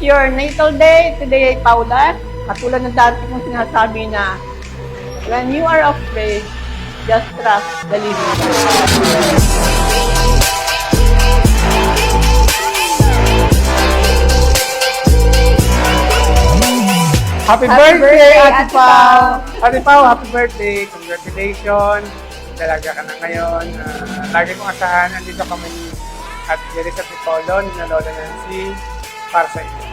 your natal day today, Paula. Katulad ng dati kong sinasabi na when you are afraid, just trust the living God. Happy Happy birthday, birthday, Ate Ate Pao! Pao! Ate Pao, happy birthday! Congratulations! Dalaga ka na ngayon. Lagi kong asahan, nandito kami at Jerisa Pitolon, na Lola Nancy, para sa inyo.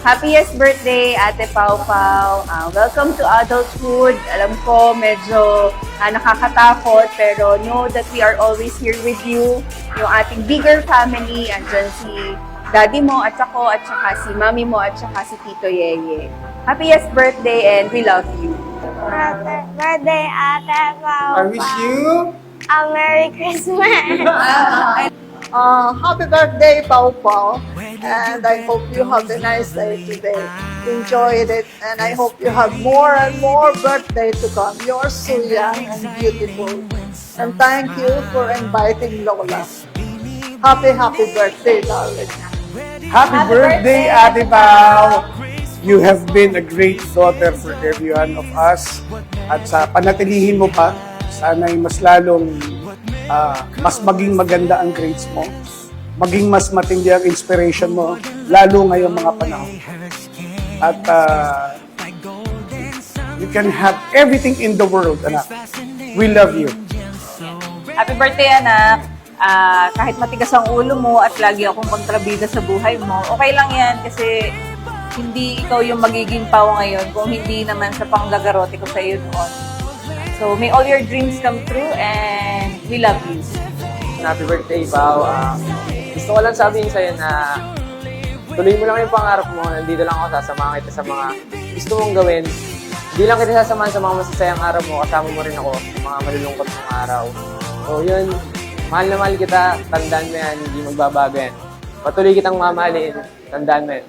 Happiest birthday, Ate Pao Pao. Welcome to adulthood. Alam ko, medyo nakakatakot, pero know that we are always here with you. Yung ating bigger family, andyan si daddy mo at ako, at saka si mami mo, at saka si Tito Yeye. Happiest birthday and we love you. Happy birthday, Ate Pao. I wish you A Merry Christmas. Happy birthday, Pao Pao. And I hope you have a nice day today. Enjoyed it, and I hope you have more and more birthday to come. You're so young and beautiful. And thank you for inviting Lola. Happy birthday, darling. happy birthday, Ate Pao! You have been a great daughter for every one of us. At sa panatilihin mo pa, sana'y mas lalong mas maging maganda ang grades mo. Maging mas matindi ang inspiration mo, lalo ngayong mga panahon. At you can have everything in the world, anak. We love you. Happy birthday, anak. Kahit matigas ang ulo mo at lagi akong kontrabida sa buhay mo, okay lang yan kasi hindi ikaw yung magiging Pao ngayon kung hindi naman sa panggagarote ko sa iyo noon. So, may all your dreams come true and we love you. Happy birthday, Pao. Gusto ko lang sabihin sa'yo na tuloy mo lang yung pangarap mo. Nandito lang ako, sasamahan kita sa mga gusto mong gawin. Hindi lang kita sasamahan sa mga masasayang araw mo, kasama mo rin ako sa mga malulungkot mong araw. So yun, mahal na mahal kita, tandaan mo yan, hindi magbabago yan. Patuloy kitang mamahalin, tandaan mo yan.